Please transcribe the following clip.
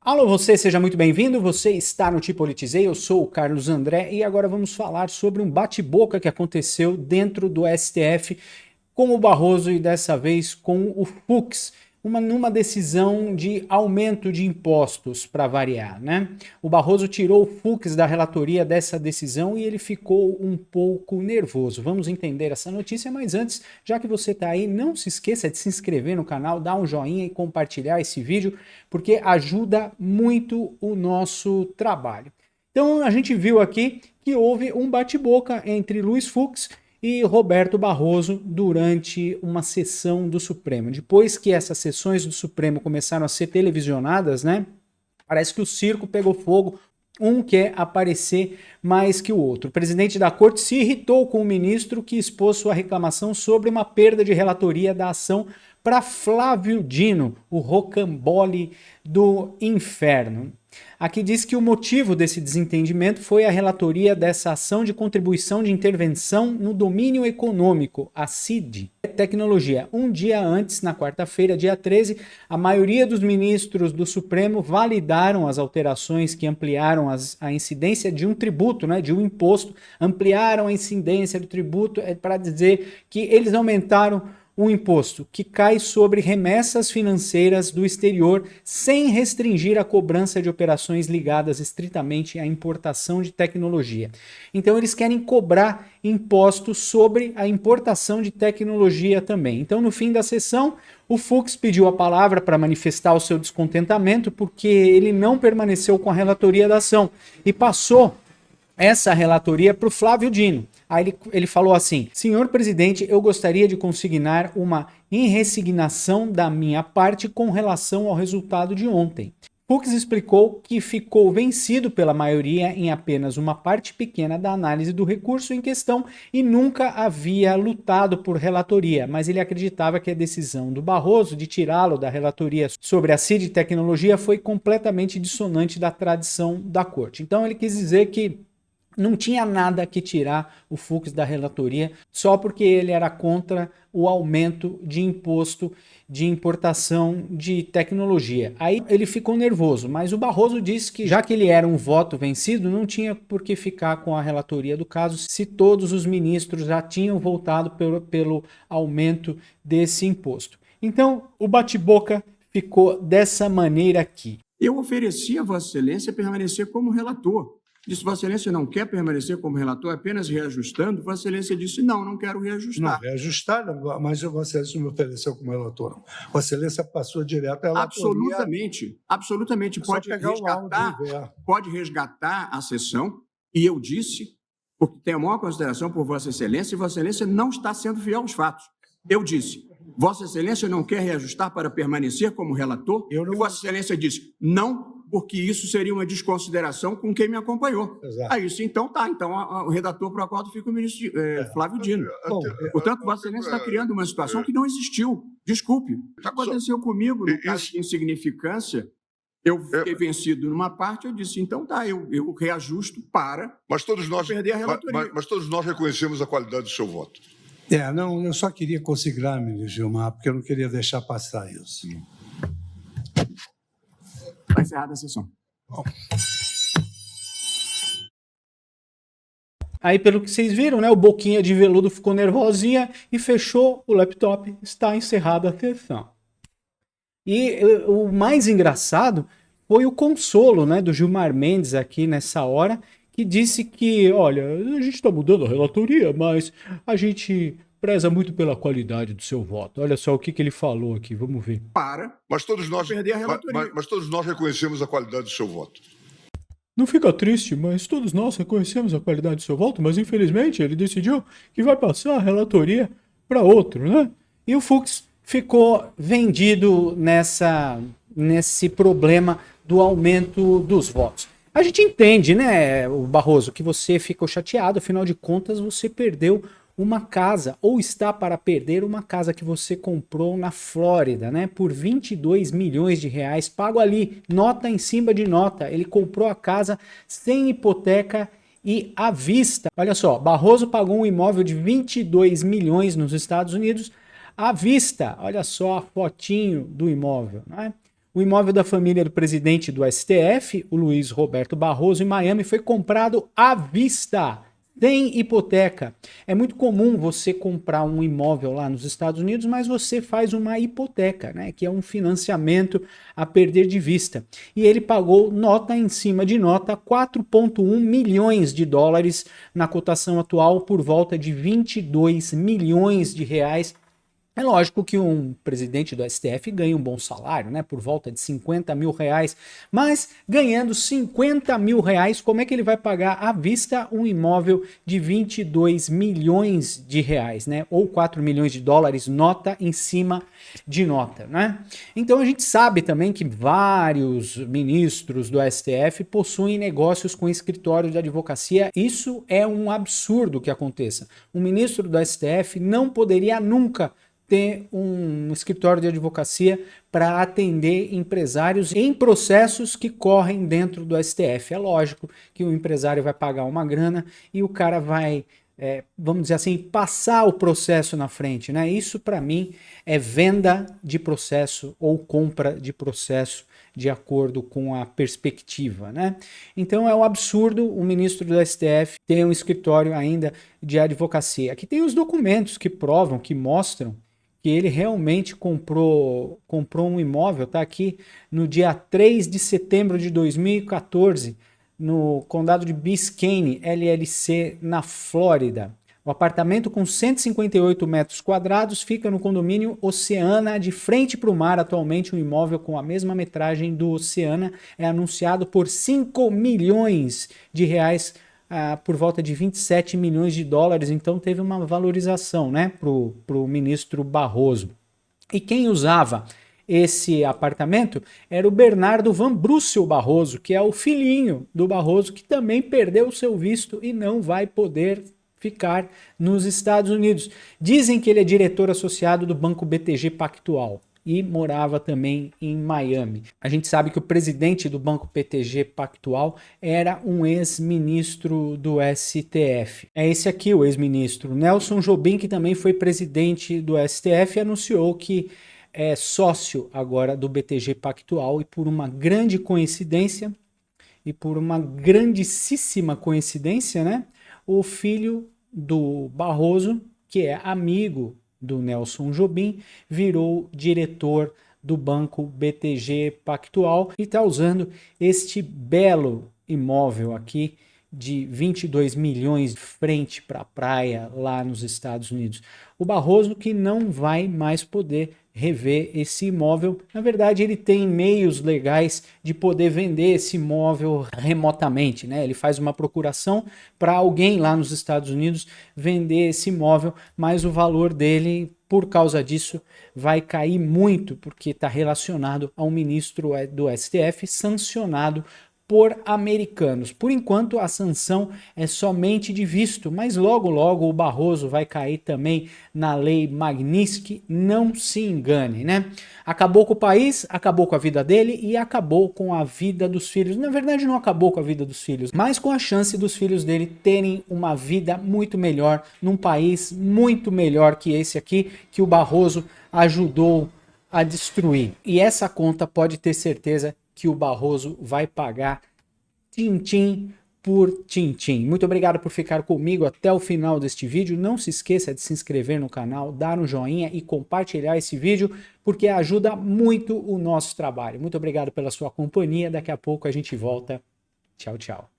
Alô, você, seja muito bem-vindo, você está no Te Politizei, eu sou o Carlos André e agora vamos falar sobre um bate-boca que aconteceu dentro do STF com o Barroso e dessa vez com o Fux, numa decisão de aumento de impostos para variar, né? O Barroso tirou o Fux da relatoria dessa decisão e ele ficou um pouco nervoso. Vamos entender essa notícia, mas antes, já que você está aí, não se esqueça de se inscrever no canal, dar um joinha e compartilhar esse vídeo, porque ajuda muito o nosso trabalho. Então a gente viu aqui que houve um bate-boca entre Luiz Fux e Roberto Barroso durante uma sessão do Supremo. Depois que essas sessões do Supremo começaram a ser televisionadas, né? Parece que o circo pegou fogo. Um quer aparecer mais que o outro. O presidente da corte se irritou com o ministro que expôs sua reclamação sobre uma perda de relatoria da ação para Flávio Dino, o rocambole do inferno. Aqui diz que o motivo desse desentendimento foi a relatoria dessa ação de contribuição de intervenção no domínio econômico, a CID, tecnologia. Um dia antes, na quarta-feira, dia 13, a maioria dos ministros do Supremo validaram as alterações que ampliaram a incidência de um tributo, né, de um imposto, ampliaram a incidência do tributo para dizer que eles aumentaram um imposto que cai sobre remessas financeiras do exterior sem restringir a cobrança de operações ligadas estritamente à importação de tecnologia. Então eles querem cobrar impostos sobre a importação de tecnologia também. Então no fim da sessão, o Fux pediu a palavra para manifestar o seu descontentamento porque ele não permaneceu com a relatoria da ação e passou essa relatoria para o Flávio Dino. Aí ele falou assim: senhor presidente, eu gostaria de consignar uma irressignação da minha parte com relação ao resultado de ontem. Fux explicou que ficou vencido pela maioria em apenas uma parte pequena da análise do recurso em questão e nunca havia lutado por relatoria, mas ele acreditava que a decisão do Barroso de tirá-lo da relatoria sobre a CID tecnologia foi completamente dissonante da tradição da corte. Então ele quis dizer que não tinha nada que tirar o Fux da relatoria só porque ele era contra o aumento de imposto de importação de tecnologia. Aí ele ficou nervoso, mas o Barroso disse que já que ele era um voto vencido, não tinha por que ficar com a relatoria do caso se todos os ministros já tinham votado pelo aumento desse imposto. Então o bate-boca ficou dessa maneira aqui. Eu ofereci a Vossa Excelência permanecer como relator. Disse, Vossa Excelência não quer permanecer como relator, apenas reajustando. Vossa Excelência disse, não quero reajustar. Não, reajustar, mas Vossa Excelência não me ofereceu como relator. Não. Vossa Excelência passou direto à relatoria. Absolutamente. Pode resgatar a sessão, e eu disse, porque tenho a maior consideração por Vossa Excelência, e Vossa Excelência não está sendo fiel aos fatos. Eu disse, Vossa Excelência não quer reajustar para permanecer como relator? E Vossa Excelência disse, não, porque isso seria uma desconsideração com quem me acompanhou. Exato. Aí isso, então o redator para o acordo fica o ministro Flávio Dino. Bom, portanto, Vossa Excelência está criando uma situação que não existiu. Desculpe. Já aconteceu comigo, no caso de insignificância, eu fiquei vencido numa parte, eu disse, então tá, eu reajusto para perder a relatoria. Mas todos nós reconhecemos a qualidade do seu voto. Não, eu só queria consignar, ministro Gilmar, porque eu não queria deixar passar isso. Está encerrada a sessão. Bom. Aí, pelo que vocês viram, né, o Boquinha de veludo ficou nervosinha e fechou o laptop. Está encerrada a sessão. E o mais engraçado foi o consolo, né, do Gilmar Mendes aqui nessa hora, que disse que, olha, a gente está mudando a relatoria, mas a gente preza muito pela qualidade do seu voto. Olha só o que ele falou aqui, vamos ver. Mas todos nós perder a relatoria. Mas todos nós reconhecemos a qualidade do seu voto. Não fica triste, mas todos nós reconhecemos a qualidade do seu voto, mas infelizmente ele decidiu que vai passar a relatoria para outro, né? E o Fux ficou vendido nesse problema do aumento dos votos. A gente entende, né, o Barroso, que você ficou chateado, afinal de contas você perdeu uma casa, ou está para perder uma casa que você comprou na Flórida, né, por 22 milhões de reais, pago ali, nota em cima de nota. Ele comprou a casa sem hipoteca e à vista. Olha só, Barroso pagou um imóvel de 22 milhões nos Estados Unidos à vista. Olha só a fotinho do imóvel, né? O imóvel da família do presidente do STF, o Luiz Roberto Barroso, em Miami, foi comprado à vista, sem hipoteca. É muito comum você comprar um imóvel lá nos Estados Unidos, mas você faz uma hipoteca, né, que é um financiamento a perder de vista. E ele pagou nota em cima de nota, 4,1 milhões de dólares, na cotação atual por volta de 22 milhões de reais. É lógico que um presidente do STF ganha um bom salário, né? Por volta de 50 mil reais. Mas ganhando 50 mil reais, como é que ele vai pagar à vista um imóvel de 22 milhões de reais, né? Ou 4 milhões de dólares, nota em cima de nota, né? Então a gente sabe também que vários ministros do STF possuem negócios com escritórios de advocacia. Isso é um absurdo que aconteça. Um ministro do STF não poderia nunca ter um escritório de advocacia para atender empresários em processos que correm dentro do STF. É lógico que o empresário vai pagar uma grana e o cara vai, vamos dizer assim, passar o processo na frente, né? Isso para mim é venda de processo ou compra de processo de acordo com a perspectiva, né? Então é um absurdo o ministro do STF ter um escritório ainda de advocacia. Aqui tem os documentos que provam, que mostram que ele realmente comprou um imóvel, tá aqui no dia 3 de setembro de 2014, no condado de Biscayne, LLC, na Flórida. O apartamento com 158 metros quadrados fica no condomínio Oceana, de frente para o mar. Atualmente, um imóvel com a mesma metragem do Oceana é anunciado por 5 milhões de reais, por volta de 27 milhões de dólares, então teve uma valorização, né, pro ministro Barroso. E quem usava esse apartamento era o Bernardo Van Brussel Barroso, que é o filhinho do Barroso, que também perdeu o seu visto e não vai poder ficar nos Estados Unidos. Dizem que ele é diretor associado do Banco BTG Pactual e morava também em Miami. A gente sabe que o presidente do Banco BTG Pactual era um ex-ministro do STF. É esse aqui, o ex-ministro Nelson Jobim, que também foi presidente do STF, e anunciou que é sócio agora do BTG Pactual, e por uma grande coincidência, e por uma grandíssima coincidência, né, o filho do Barroso, que é amigo do Nelson Jobim, virou diretor do Banco BTG Pactual e está usando este belo imóvel aqui de 22 milhões de frente para a praia lá nos Estados Unidos. O Barroso que não vai mais poder rever esse imóvel. Na verdade, ele tem meios legais de poder vender esse imóvel remotamente, né? Ele faz uma procuração para alguém lá nos Estados Unidos vender esse imóvel, mas o valor dele, por causa disso, vai cair muito, porque está relacionado a um ministro do STF sancionado por americanos. Por enquanto, a sanção é somente de visto, mas logo logo o Barroso vai cair também na lei Magnitsky, não se engane, né? Acabou com o país, acabou com a vida dele e acabou com a vida dos filhos. Na verdade, não acabou com a vida dos filhos, mas com a chance dos filhos dele terem uma vida muito melhor, num país muito melhor que esse aqui, que o Barroso ajudou a destruir. E essa conta pode ter certeza que o Barroso vai pagar tintim por tintim. Muito obrigado por ficar comigo até o final deste vídeo. Não se esqueça de se inscrever no canal, dar um joinha e compartilhar esse vídeo, porque ajuda muito o nosso trabalho. Muito obrigado pela sua companhia. Daqui a pouco a gente volta. Tchau, tchau.